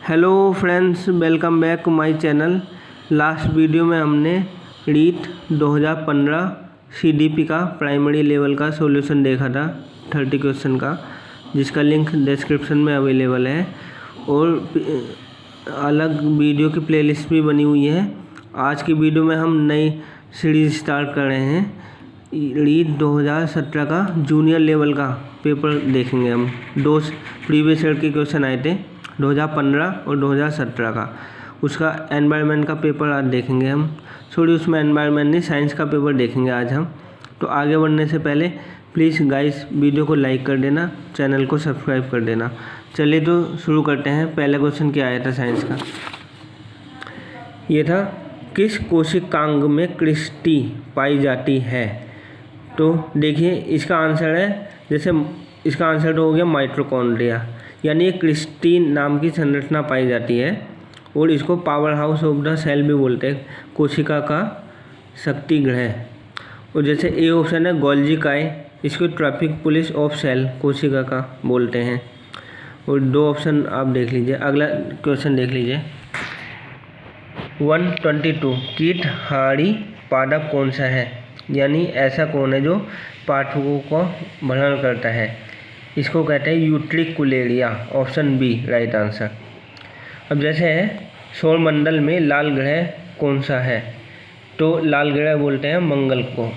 Hello friends, welcome back my channel. Last video में हमने REET 2015 CDP का प्राइमरी लेवल का सॉल्यूशन देखा था 30 क्वेश्चन का, जिसका लिंक डिस्क्रिप्शन में अवेलेबल है और अलग वीडियो की प्लेलिस्ट भी बनी हुई है। आज की वीडियो में हम नई सीरीज स्टार्ट कर रहे हैं। रीट 2017 का जूनियर लेवल का पेपर देखेंगे हम। दो प्रीवियस ईयर के क्वेश्चन आए थे 2015 और 2017 का, उसका एनवायरनमेंट का पेपर आज देखेंगे हम। सॉरी, उसमें एनवायरनमेंट नहीं, साइंस का पेपर देखेंगे आज हम। तो आगे बढ़ने से पहले प्लीज़ गाइस वीडियो को लाइक कर देना, चैनल को सब्सक्राइब कर देना। चलिए तो शुरू करते हैं। पहला क्वेश्चन क्या आया था साइंस का, ये था किस कोशिकांग में क्रिस्टी पाई जाती है। तो देखिए इसका आंसर है, जैसे इसका आंसर तो हो गया माइटोकॉन्ड्रिया, यानी एक क्रिस्टीन नाम की संरचना पाई जाती है और इसको powerhouse of the cell भी बोलते हैं, कोशिका का शक्ति गृह। और जैसे ए ऑप्शन है गोल्जी काय, इसको ट्रैफिक पुलिस ऑफ सेल कोशिका का बोलते हैं। और दो ऑप्शन आप देख लीजिए। अगला क्वेश्चन देख लीजिए 122, कीट हाड़ी पादप कौन सा है, यानी ऐसा कौन है जो पाठकों को भ्रमण करता है। इसको कहते हैं utricularia, option B right answer. अब जैसे है सौरमंडल में लाल ग्रह कौन सा है, तो लाल ग्रह बोलते हैं मंगल को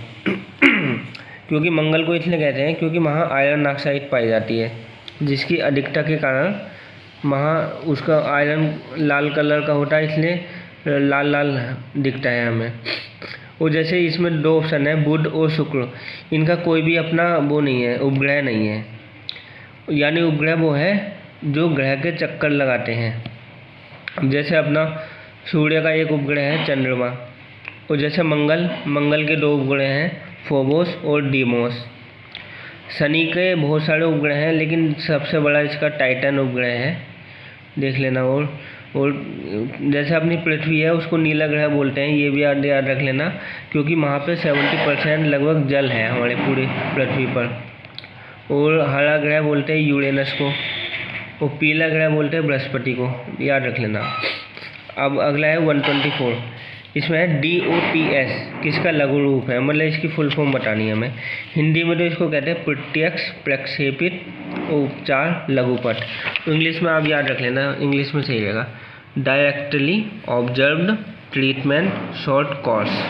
क्योंकि मंगल को इसलिए कहते हैं क्योंकि वहाँ आयरन ऑक्साइड पाई जाती है, जिसकी अधिकता के कारण वहाँ उसका आयरन लाल कलर का होता है, इसलिए लाल लाल दिखता है हमें। और जैसे इसमें दो ऑप्शन है बुध और शुक्र, इनका कोई भी अपना वो नहीं है, उपग्रह नहीं है, यानी उपग्रह वो है जो ग्रह के चक्कर लगाते हैं। जैसे अपना सूर्य का एक उपग्रह है चंद्रमा, और जैसे मंगल के दो उपग्रह हैं फोबोस और डीमोस। शनि के बहुत सारे उपग्रह हैं, लेकिन सबसे बड़ा इसका टाइटन उपग्रह है, देख लेना। और जैसे अपनी पृथ्वी है उसको नीला ग्रह बोलते हैं, ये भी याद रख लेना, क्योंकि वहाँ पे 70% लगभग जल है हमारी पूरी पृथ्वी पर। और हरा ग्रह बोलते हैं यूरेनस को, और पीला ग्रह बोलते हैं बृहस्पति को, याद रख लेना। अब अगला है 124, इसमें है DOTS किसका लघु रूप है, मतलब इसकी फुल फॉर्म बतानी है हमें। हिंदी में तो इसको कहते हैं प्रत्यक्ष प्रक्षेपित उपचार लघुपट। इंग्लिश में आप याद रख लेना, इंग्लिश में सही रहेगा, directly observed treatment short course,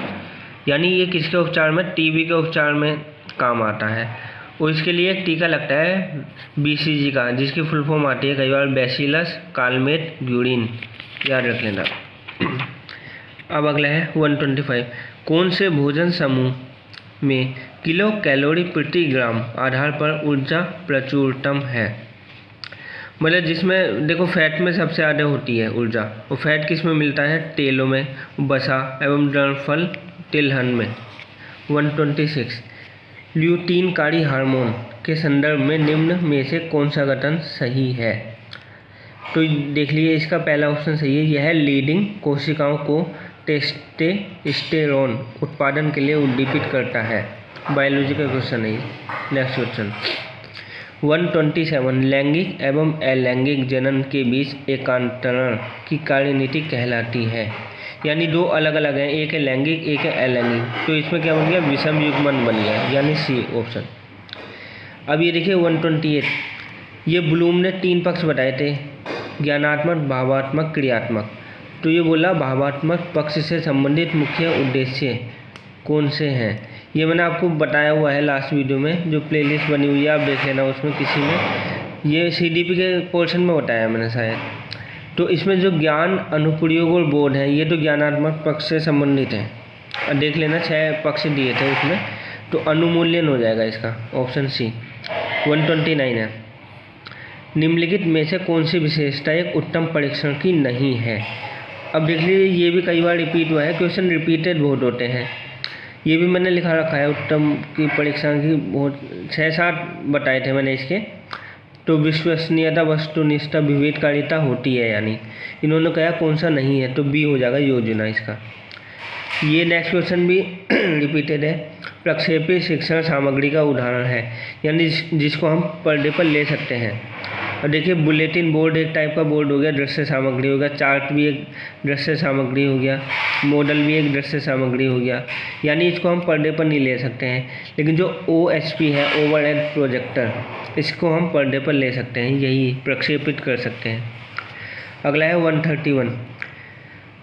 यानी ये किसके उपचार में, TB के उपचार में काम आता है। और इसके लिए एक टीका लगता है BCG का, जिसकी फुल फॉर्म आती है कई बार बैसिलस कालमेट ग्यूरिन, याद रख लेना। अब अगला है 125, कौन से भोजन समूह में किलो कैलोरी प्रति ग्राम आधार पर ऊर्जा प्रचुरतम है, मतलब जिसमें देखो फैट में सबसे ज़्यादा होती है ऊर्जा, और फैट किस में मिलता है, तेलों में, वसा एवं द्रवफल तिलहन में। 126, ल्यूटीनकारी हार्मोन के संदर्भ में निम्न में से कौन सा कथन सही है। तो देख लीजिए इसका पहला ऑप्शन सही है, यह है लीडिंग कोशिकाओं को टेस्टोस्टेरोन उत्पादन के लिए उद्दीपित करता है। बायोलॉजी का क्वेश्चन है। नेक्स्ट क्वेश्चन 127, लैंगिक एवं अलैंगिक जनन के बीच एकांतरण की कार्यनीति कहलाती है, यानी दो अलग अलग हैं, एक है लैंगिक एक है अलैंगिक। तो इसमें क्या बन गया, विषम युग्मन बन गया, यानी सी ऑप्शन। अब ये देखिए 128, ये ब्लूम ने 3 पक्ष बताए थे, ज्ञानात्मक, भावात्मक, क्रियात्मक। तो ये बोला भावात्मक पक्ष से संबंधित मुख्य उद्देश्य कौन से हैं, ये मैंने आपको बताया हुआ है लास्ट वीडियो में, जो प्लेलिस्ट बनी हुई है आप देख लेना, उसमें किसी में ये CDP के पोर्शन में बताया मैंने शायद। तो इसमें जो ज्ञान, अनुप्रयोग और बोध है, ये तो ज्ञानात्मक पक्ष से संबंधित है, और देख लेना 6 पक्ष दिए थे उसमें, तो अनुमूल्यन हो जाएगा इसका, ऑप्शन सी। 129 है, निम्नलिखित में से कौन सी विशेषता एक उत्तम परीक्षण की नहीं है। अब देख लीजिए ये भी कई बार रिपीट हुआ है, क्वेश्चन रिपीटेड बहुत होते हैं, ये भी मैंने लिखा रखा है उत्तम की परीक्षा की, बहुत 6-7 बताए थे मैंने इसके। तो विश्वसनीयता, वस्तुनिष्ठता, विवेककारिता होती है, यानी इन्होंने कहा कौन सा नहीं है, तो बी हो जाएगा योजना इसका। ये नेक्स्ट क्वेश्चन भी रिपीटेड है, प्रक्षेपित शिक्षण सामग्री का उदाहरण है, यानी जिसको हम पर डे पर ले सकते हैं। और देखिए बुलेटिन बोर्ड एक टाइप का बोर्ड हो गया, दृश्य सामग्री हो गया, चार्ट भी एक दृश्य सामग्री हो गया, मॉडल भी एक दृश्य सामग्री हो गया। यानी इसको हम पर डे पर नहीं ले सकते हैं, लेकिन जो OSP है ओवरहेड प्रोजेक्टर, इसको हम पर डे पर ले सकते हैं, यही प्रक्षेपित कर सकते हैं। अगला है 131,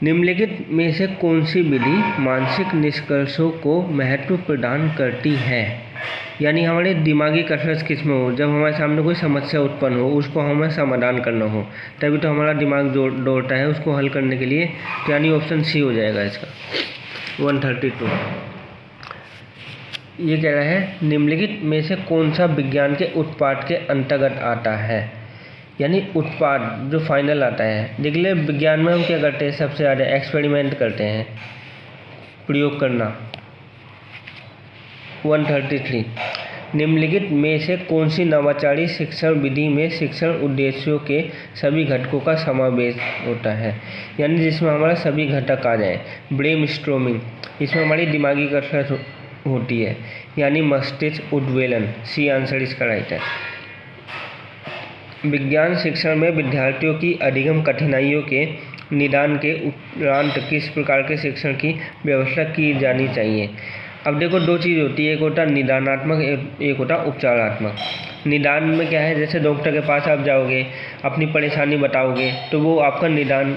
निम्नलिखित में से कौन सी विधि मानसिक निष्कर्षों को महत्व प्रदान करती है। यानी हमारे दिमागी कसरत किस में हो, जब हमारे सामने कोई समस्या उत्पन्न हो, उसको हमें समाधान करना हो, तभी तो हमारा दिमाग दौड़ता है उसको हल करने के लिए। यानी ऑप्शन सी हो जाएगा इसका 132। ये कह रहा है निम्नलिखित में से कौन सा विज्ञान के उत्पाद के अंतर्गत आता है। यानी उत्पाद जो फाइनल आता है। देख ले विज्ञान में हम क्या करते हैं, सबसे ज़्यादा एक्सपेरिमेंट करते हैं, प्रयोग करना। 133, निम्नलिखित में से कौन सी नवाचारी शिक्षण विधि में शिक्षण उद्देश्यों के सभी घटकों का समावेश होता है। यानी जिसमें हमारा सभी घटक आ जाए। ब्रेनस्टॉर्मिंग, इसमें हमारी दिमागी कसरत होती है, यानी मस्तिष्क उद्वेलन। सी आंसर इसका राइट है। विज्ञान शिक्षण में विद्यार्थियों की अधिगम कठिनाइयों के निदान के उपरांत किस प्रकार के शिक्षण की व्यवस्था की जानी चाहिए। अब देखो दो चीज़ होती है, एक होता निदानात्मक, एक होता उपचारात्मक। निदान में क्या है, जैसे डॉक्टर के पास आप जाओगे, अपनी परेशानी बताओगे तो वो आपका निदान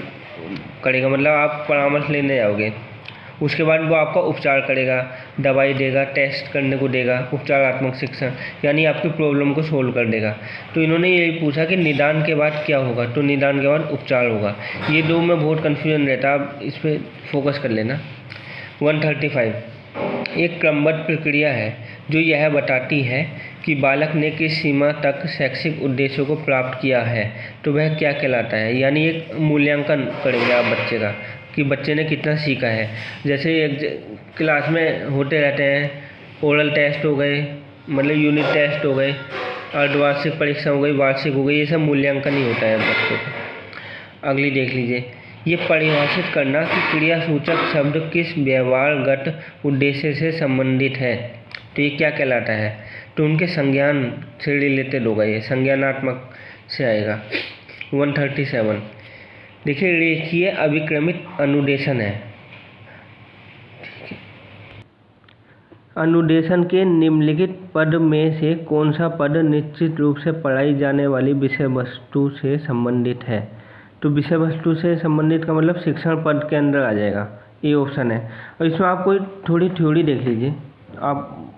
करेगा, मतलब आप परामर्श लेने जाओगे। उसके बाद वो आपका उपचार करेगा, दवाई देगा, टेस्ट करने को देगा। उपचारात्मक शिक्षण यानी आपकी प्रॉब्लम को सोल्व कर देगा। तो इन्होंने यही पूछा कि निदान के बाद क्या होगा, तो निदान के बाद उपचार होगा। ये दो में बहुत कन्फ्यूजन रहता है, आप इस पर फोकस कर लेना। 135, एक क्रमबद्ध प्रक्रिया है जो यह बताती है कि बालक ने किस सीमा तक शैक्षिक उद्देश्यों को प्राप्त किया है, तो वह क्या कहलाता है। यानी एक मूल्यांकन करेंगे आप बच्चे का कि बच्चे ने कितना सीखा है। जैसे एक क्लास में होते रहते हैं, ओरल टेस्ट हो गए, मतलब यूनिट टेस्ट हो गए, अर्धवार्षिक परीक्षा हो गई, वार्षिक हो गई, ये सब मूल्यांकन ही होता है बच्चों का। अगली देख लीजिए, ये परिभाषित करना कि क्रियासूचक शब्द किस व्यवहारगत उद्देश्य से संबंधित है, तो ये क्या कहलाता है, तो उनके संज्ञान से रिलेटेड होगा, ये संज्ञानात्मक से आएगा। 137, देखिए रेखीय अभिक्रमित अनुदेशन है। अनुदेशन के निम्नलिखित पद में से कौन सा पद निश्चित रूप से पढ़ाई जाने वाली विषय वस्तु से संबंधित है। तो विषय वस्तु से संबंधित का मतलब शिक्षण पद के अंदर आ जाएगा, ये ऑप्शन है। और इसमें आप कोई थोड़ी थ्योरी देख लीजिए आप,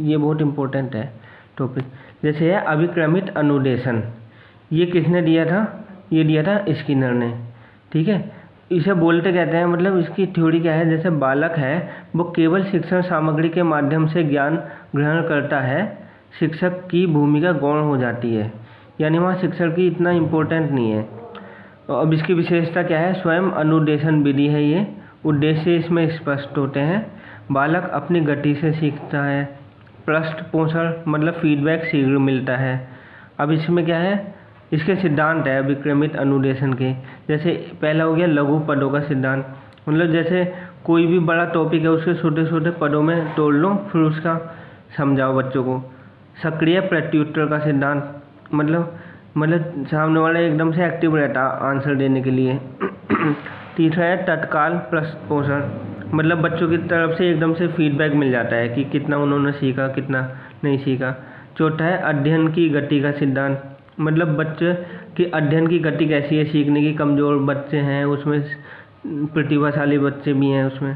ये बहुत इम्पोर्टेंट है टॉपिक। जैसे है अभिक्रमित अनुदेशन, ये किसने दिया था, ये दिया था स्किनर ने, ठीक है। इसे बोलते कहते हैं, मतलब इसकी थ्योरी क्या है, जैसे बालक है वो केवल शिक्षण सामग्री के माध्यम से ज्ञान ग्रहण करता है, शिक्षक की भूमिका गौण हो जाती है, यानी वहाँ शिक्षण की इतना इम्पोर्टेंट नहीं है। अब इसकी विशेषता क्या है, स्वयं अनुदेशन विधि है ये, उद्देश्य इसमें स्पष्ट होते हैं, बालक अपनी गति से सीखता है, पृष्ठ पोषण मतलब फीडबैक शीघ्र मिलता है। अब इसमें क्या है, इसके सिद्धांत है विक्रमित अनुदेशन के। जैसे पहला हो गया लघु पदों का सिद्धांत, मतलब जैसे कोई भी बड़ा टॉपिक है उसके छोटे छोटे पदों में तोड़ लो, फिर उसका समझाओ बच्चों को। सक्रिय प्रत्युत्तर का सिद्धांत, मतलब सामने वाला एकदम से एक्टिव रहता आंसर देने के लिए। तीसरा है तत्काल प्रश्न पोषण, मतलब बच्चों की तरफ से एकदम से फीडबैक मिल जाता है कि कितना उन्होंने सीखा कितना नहीं सीखा। चौथा है अध्ययन की गति का सिद्धांत, मतलब बच्चे की अध्ययन की गति कैसी है, सीखने की, कमज़ोर बच्चे हैं उसमें, प्रतिभाशाली बच्चे भी हैं उसमें।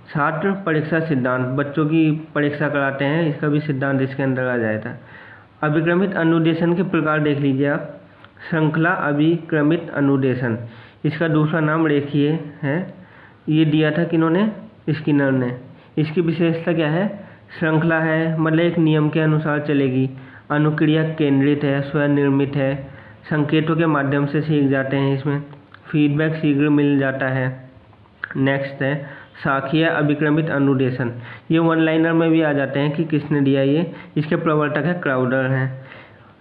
छात्र परीक्षा सिद्धांत, बच्चों की परीक्षा कराते हैं, इसका भी सिद्धांत इसके अंदर आ जाता है। अभिक्रमित अनुदेशन के प्रकार देख लीजिए आप, श्रृंखला अभिक्रमित अनुदेशन, इसका दूसरा नाम रेखीय है, ये दिया था किन्होंने, स्किनर ने। इसकी विशेषता क्या है, श्रृंखला है मतलब एक नियम के अनुसार चलेगी, अनुक्रिया केंद्रित है, स्वनिर्मित है, संकेतों के माध्यम से सीख जाते हैं इसमें, फीडबैक शीघ्र मिल जाता है। नेक्स्ट है शाखीय अभिक्रमित अनुदेशन, ये वन लाइनर में भी आ जाते हैं कि किसने दिया ये, इसके प्रवर्तक है क्राउडर हैं।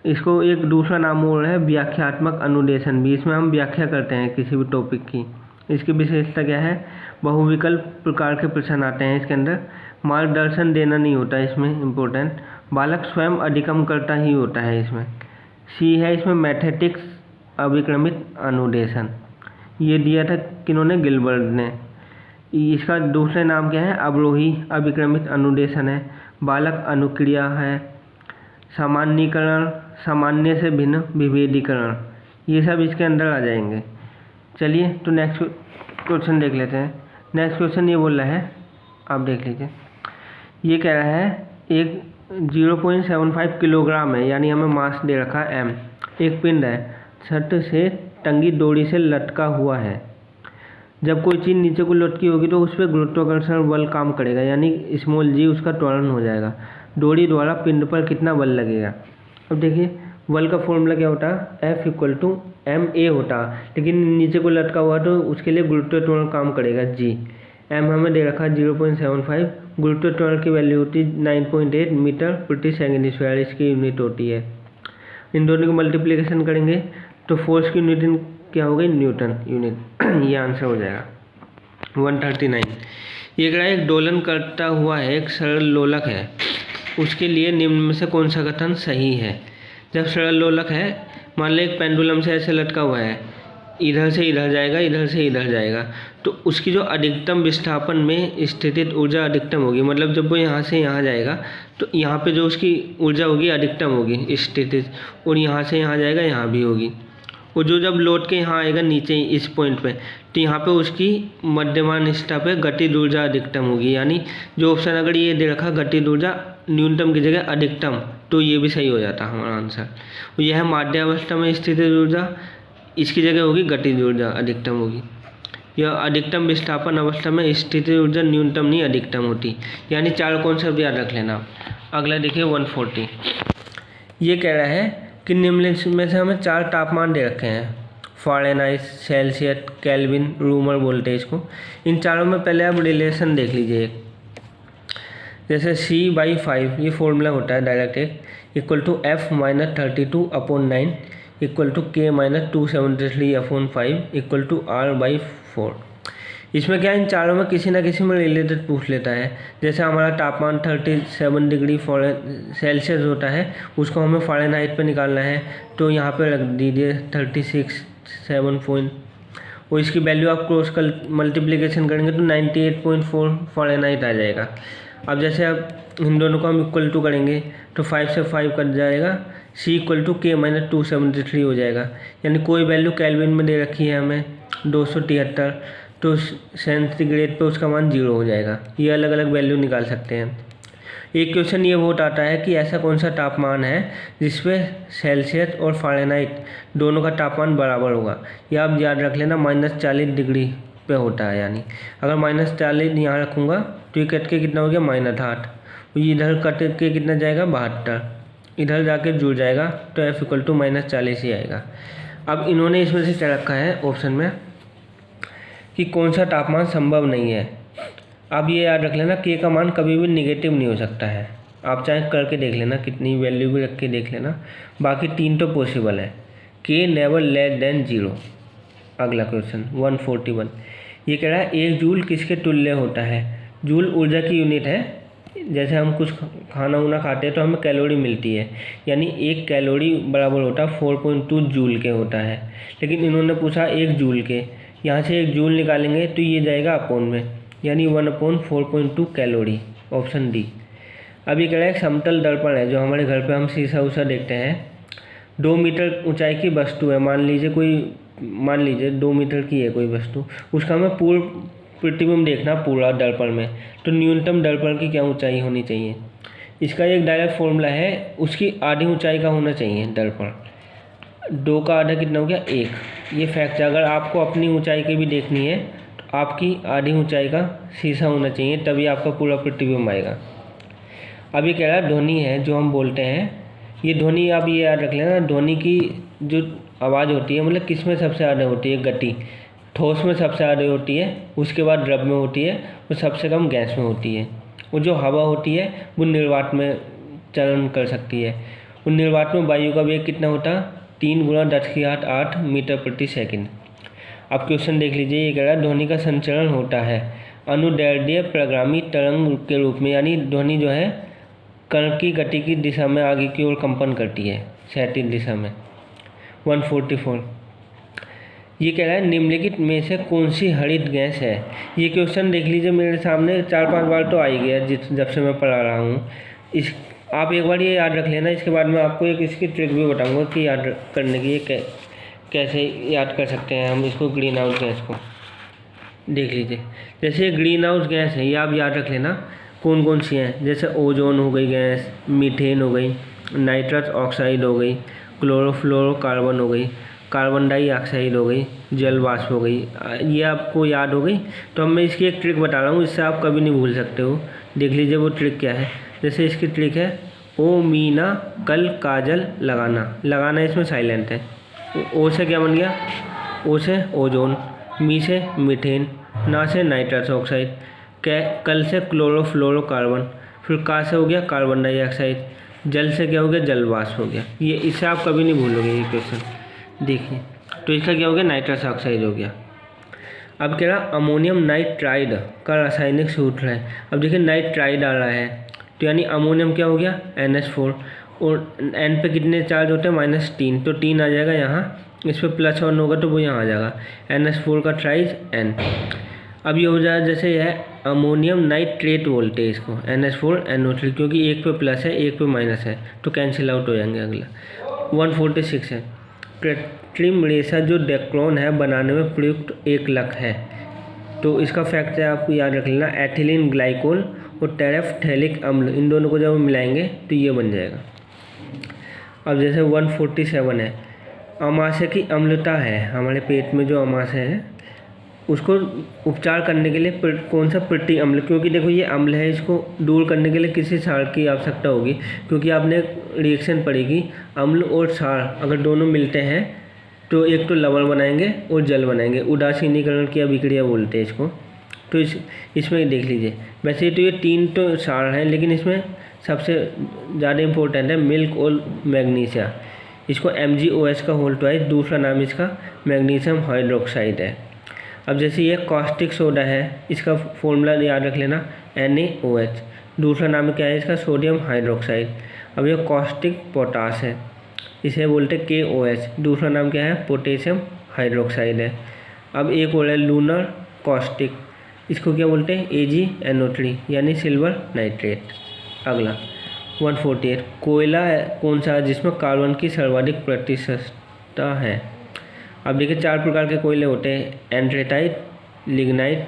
इसको एक दूसरा नाम और है व्याख्यात्मक अनुदेशन भी, इसमें हम व्याख्या करते हैं किसी भी टॉपिक की। इसकी विशेषता क्या है, बहुविकल्प प्रकार के प्रश्न आते हैं इसके अंदर, मार्गदर्शन देना नहीं होता इसमें इम्पोर्टेंट, बालक स्वयं अधिगम करता ही होता है इसमें। सी है इसमें मैथेटिक्स अभिक्रमित अनुदेशन, ये दिया था किन्होंने, गिलबर्ट ने। इसका दूसरे नाम क्या है, अवरोही अभिक्रमित अनुदेशन है, बालक अनुक्रिया है, सामान्यीकरण, सामान्य से भिन्न विभेदीकरण, ये सब इसके अंदर आ जाएंगे। चलिए तो नेक्स्ट क्वेश्चन देख लेते हैं। नेक्स्ट क्वेश्चन ये बोल रहा है, आप देख लीजिए, ये कह रहा है एक 0.75 किलोग्राम है, यानी हमें मास दे रखा है m, एक पिंड है, छत से टंगी डोरी से लटका हुआ है। जब कोई चीज़ नीचे को लटकी होगी तो उस पर गुरुत्वाकर्षण बल काम करेगा, यानी स्मॉल g उसका त्वरण हो जाएगा। डोरी द्वारा पिंड पर कितना बल लगेगा। अब देखिए बल का फॉर्मूला क्या होता है, F = ma होता, लेकिन नीचे को लटका हुआ तो उसके लिए गुरुत्व त्वरण काम करेगा g। m हमें दे रखा है 0.75, गुरुत्व त्वरण की वैल्यू होती है 9.8 मीटर प्रति सेकंड स्क्वायर, इसकी यूनिट होती है। इन दोनों की मल्टीप्लिकेशन करेंगे तो फोर्स की यूनिट क्या हो गई, न्यूटन यूनिट। ये आंसर हो जाएगा 139। ये कह एक दोलन करता हुआ है एक सरल लोलक है, उसके लिए निम्न में से कौन सा कथन सही है। जब सरल लोलक है, मान लो एक पेंडुलम से ऐसे लटका हुआ है, इधर से इधर जाएगा, इधर से इधर जाएगा, तो उसकी जो अधिकतम विस्थापन में स्थितिज ऊर्जा अधिकतम होगी, मतलब जब वो यहाँ से यहाँ जाएगा तो यहाँ पे जो उसकी ऊर्जा होगी अधिकतम होगी स्थितिज, और यहाँ से यहाँ जाएगा यहाँ भी होगी। और जो जब लौट के यहाँ आएगा नीचे इस पॉइंट पे, तो यहाँ पे उसकी मध्यमान स्थिति पे गतिज ऊर्जा अधिकतम होगी। यानी जो ऑप्शन अगर ये दे रखा गतिज ऊर्जा न्यूनतम की जगह अधिकतम, तो ये भी सही हो जाता हमारा आंसर। यह है माध्यावस्था में स्थितिज ऊर्जा, इसकी जगह होगी गतिज ऊर्जा अधिकतम होगी। यह अधिकतम विस्थापन अवस्था में स्थितिज ऊर्जा न्यूनतम नहीं अधिकतम होती। यानी चार कॉन्सेप्ट याद रख लेना। अगला देखिए 140, ये कह रहा है कि निम्नलिखित में से हमें चार तापमान दे रखे हैं, फ़ारेनहाइट, सेल्सियस, केल्विन, रूमर बोलते हैं इसको। इन चारों में पहले आप रिलेशन देख लीजिए। जैसे C/5 ये फॉर्मूला होता है डायरेक्ट एक, =F - 32/9 = K - 273/5 R/4। इसमें क्या इन चारों में किसी ना किसी में रिलेटेड पूछ लेता है। जैसे हमारा तापमान 37 डिग्री सेल्सियस होता है, उसको हमें फ़ारेनहाइट पे निकालना है, तो यहाँ पे रख दीजिए 36.7 और इसकी वैल्यू आप क्रॉस मल्टीप्लिकेशन करेंगे तो 98.4 फ़ारेनहाइट आ जाएगा। अब जैसे अब इन दोनों को हम इक्वल टू करेंगे तो 5 से 5 कट जाएगा, C = K - 273 हो जाएगा। यानी कोई वैल्यू केल्विन में दे रखी है हमें 273, तो सेंटीग्रेड पे उसका मान 0 हो जाएगा। ये अलग अलग वैल्यू निकाल सकते हैं। एक क्वेश्चन ये वोट आता है कि ऐसा कौन सा तापमान है जिसपे सेल्सियस और फ़ारेनहाइट दोनों का तापमान बराबर होगा। ये आप याद रख लेना, -40 डिग्री पे होता है। यानी अगर -40 यहाँ रखूँगा तो ये कट के कितना हो गया, -8, इधर कट के कितना जाएगा, 72, इधर जाके जुड़ जाएगा तो F = -40 ही आएगा। अब इन्होंने इसमें से क्या रखा है ऑप्शन में कि कौन सा तापमान संभव नहीं है। अब ये याद रख लेना, K का मान कभी भी निगेटिव नहीं हो सकता है। आप चाहे करके देख लेना, कितनी वैल्यू भी रख के देख लेना, बाकी 3 तो पॉसिबल है। K never less than 0। अगला क्वेश्चन 141, ये कह रहा है 1 जूल किसके तुल्य होता है। जूल ऊर्जा की यूनिट है। जैसे हम कुछ खाना वाना खाते हैं तो हमें कैलोरी मिलती है, यानी 1 कैलोरी बराबर होता है 4.2 जूल के होता है। लेकिन इन्होंने पूछा 1 जूल के, यहाँ से 1 जूल निकालेंगे तो ये जाएगा अपॉन में, यानी 1/4.2 कैलोरी, ऑप्शन डी। अब ये कह रहा है एक समतल दर्पण है जो हमारे घर पे हम शीशा उषा देखते हैं। 2 मीटर ऊंचाई की वस्तु है, मान लीजिए 2 मीटर की है कोई वस्तु, उसका हमें पूर्ण प्रतिबिंब देखना पूरा दर्पण में, तो न्यूनतम दर्पण की क्या ऊंचाई होनी चाहिए। इसका एक डायरेक्ट फॉर्मूला है, उसकी आधी ऊंचाई का होना चाहिए दर्पण। 2 का आधा कितना हो गया, 1। ये फैक्ट है। अगर आपको अपनी ऊंचाई की भी देखनी है तो आपकी आधी ऊंचाई का शीशा होना चाहिए, तभी आपका पूरा प्रतिबिंब आएगा। अब ये कह रहा है ध्वनि है जो हम बोलते हैं, ये ध्वनि आप ये याद रख लेना, ध्वनि की जो आवाज़ होती है मतलब किस में सबसे ज़्यादा होती है, गति, ठोस में सबसे ज़्यादा होती है, उसके बाद द्रव में होती है, और सबसे कम गैस में होती है। और जो हवा होती है वो निर्वात में चलन कर सकती है। और निर्वात में वायु का वेग कितना होता है, 3 × 10⁸ मीटर प्रति सेकंड। अब क्वेश्चन देख लीजिए, ये कह रहा है ध्वनि का संचरण होता है अनुदैर्ध्य प्रगामी तरंग के रूप में, यानी ध्वनि जो है कण की गति की दिशा में आगे की ओर कंपन करती है। क्षैतिज दिशा में। 144 ये कह रहा है निम्नलिखित में से कौन सी हरित गैस है। ये क्वेश्चन देख लीजिए मेरे सामने 4-5 बार तो आ ही गया जब से मैं पढ़ा रहा हूँ। इस आप एक बार ये याद रख लेना, इसके बाद मैं आपको एक इसकी ट्रिक भी बताऊँगा कि याद करने की ये कैसे याद कर सकते हैं हम इसको। ग्रीन हाउस गैस को देख लीजिए, जैसे ग्रीन हाउस गैस है ये आप याद रख लेना कौन कौन सी हैं। जैसे ओजोन हो गई गैस, मीथेन हो गई, नाइट्रस ऑक्साइड हो गई, क्लोरोफ्लोरोकार्बन हो गई, कार्बन डाइऑक्साइड हो गई, जल वाष्प हो गई। ये आपको याद हो गई। तो अब मैं इसकी एक ट्रिक बता रहा हूँ, इससे आप कभी नहीं भूल सकते हो। देख लीजिए वो ट्रिक क्या है। जैसे इसकी ट्रिक है ओ मीना कल काजल लगाना। लगाना इसमें साइलेंट है। ओ से क्या बन गया, ओ से ओजोन, मी से मीथेन, ना से नाइट्रस ऑक्साइड, कल से क्लोरोफ्लोरोकार्बन, फिर का से हो गया कार्बन डाइऑक्साइड, जल से क्या हो गया, जल वाष्प हो गया। ये इससे आप कभी नहीं भूलोगे ये क्वेश्चन। देखिए तो इसका क्या हो गया, नाइट्रस ऑक्साइड हो गया। अब कह रहा अमोनियम नाइट्राइड का रासायनिक सूत्र है। अब देखिए नाइट्राइड आ रहा है तो यानी अमोनियम क्या हो गया, NH4, और N पे कितने चार्ज होते हैं, -3, तो 3 आ जाएगा यहाँ। इस पर +1 होगा तो वो यहाँ आ जाएगा, NH4 का ट्राइज N। अब ये हो जाएगा जैसे है अमोनियम नाइट्रेट बोलते हैं इसको, NH4NO3, क्योंकि एक पे प्लस है एक पे माइनस है तो कैंसिल आउट हो जाएंगे। अगला 146 है कृत्रिम रेशा जो डेक्लोन है बनाने में प्रयुक्त एक लक है। तो इसका फैक्ट है आपको याद रख लेना, एथिलीन ग्लाइकोल और टेरेफ्थैलिक अम्ल, इन दोनों को जब हम मिलाएंगे तो ये बन जाएगा। अब जैसे 147 है अमाशय की अम्लता है, हमारे पेट में जो अमाशय है उसको उपचार करने के लिए कौन सा प्रति अम्ल, क्योंकि देखो ये अम्ल है, इसको दूर करने के लिए किसी क्षार की आवश्यकता होगी। क्योंकि आपने रिएक्शन पढ़ेगी अम्ल और क्षार अगर दोनों मिलते हैं तो एक तो लवण बनाएंगे और जल बनाएंगे, उदासीनीकरण की अभिक्रिया बोलते हैं इसको। तो इसमें देख लीजिए, वैसे तो ये 3 तो क्षार हैं लेकिन इसमें सबसे ज़्यादा इम्पोर्टेंट है मिल्क और मैग्नीशिया। इसको MgOH का होल ट्वाइस, दूसरा नाम इसका मैग्नीशियम हाइड्रोक्साइड है। अब जैसे ये कॉस्टिक सोडा है, इसका फॉर्मूला याद रख लेना NaOH, दूसरा नाम क्या है इसका, सोडियम हाइड्रोक्साइड। अब ये कॉस्टिक पोटास है, इसे बोलते KOH, दूसरा नाम क्या है, पोटेशियम हाइड्रोक्साइड है। अब एक और है लूनर कॉस्टिक, इसको क्या बोलते हैं, AgNO3 यानी सिल्वर नाइट्रेट। अगला 148 कोयला कौन सा है जिसमें कार्बन की सर्वाधिक प्रतिशतता है। अब देखिए 4 प्रकार के कोयले होते हैं, एंड्रेटाइट, लिग्नाइट,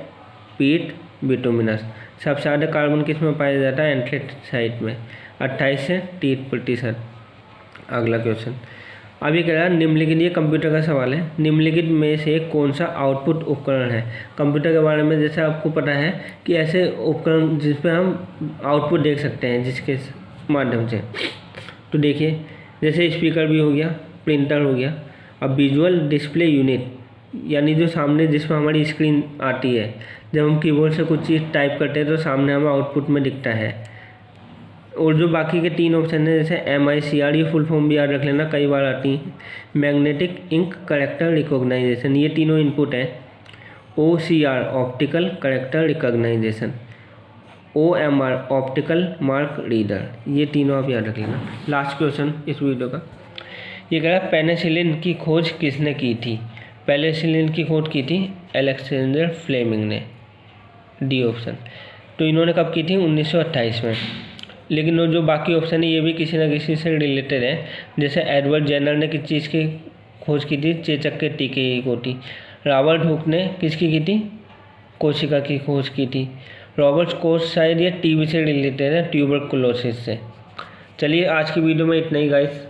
पीट, बिटुमिनस। सबसे ज़्यादा कार्बन किस में पाया जाता है, एंड्रेटाइट में, 28 से 30%। अगला क्वेश्चन अब ये कह रहा है निम्नलिखित, ये कंप्यूटर का सवाल है, निम्नलिखित में से कौन सा आउटपुट उपकरण है। कंप्यूटर के बारे में जैसे आपको पता है कि ऐसे उपकरण जिस पर हम आउटपुट देख सकते हैं जिसके माध्यम से। तो देखिए जैसे स्पीकर भी हो गया, प्रिंटर हो गया। अब विजुअल डिस्प्ले यूनिट यानी जो सामने जिसमें हमारी स्क्रीन आती है, जब हम कीबोर्ड से कुछ चीज़ टाइप करते हैं तो सामने हमें आउटपुट में दिखता है। और जो बाकी के 3 ऑप्शन हैं जैसे MICR, ये फुल फॉर्म भी याद रख लेना, कई बार आती हैं। मैग्नेटिक इंक करेक्टर रिकॉग्नाइजेशन, ये तीनों इनपुट हैं। OCR optical character recognition, OMR optical mark reader, ये तीनों आप याद रख लेना। लास्ट क्वेश्चन इस वीडियो का, ये कह रहा है पेनिसिलिन की खोज किसने की थी। पेनिसिलिन की खोज की थी अलेक्जेंडर फ्लेमिंग ने, डी ऑप्शन। तो इन्होंने कब की थी, 1928 में। लेकिन जो बाकी ऑप्शन है ये भी किसी न किसी से रिलेटेड है। जैसे एडवर्ड जेनर ने किस चीज़ की खोज की थी, चेचक के टीके की थी। रॉबर्ट हुक ने किसकी की थी, कोशिका की खोज की थी। रॉबर्ट कोच शायद ये TB से रिलेटेड है, ट्यूबरकुलोसिस से। चलिए आज की वीडियो में इतना ही गाइस।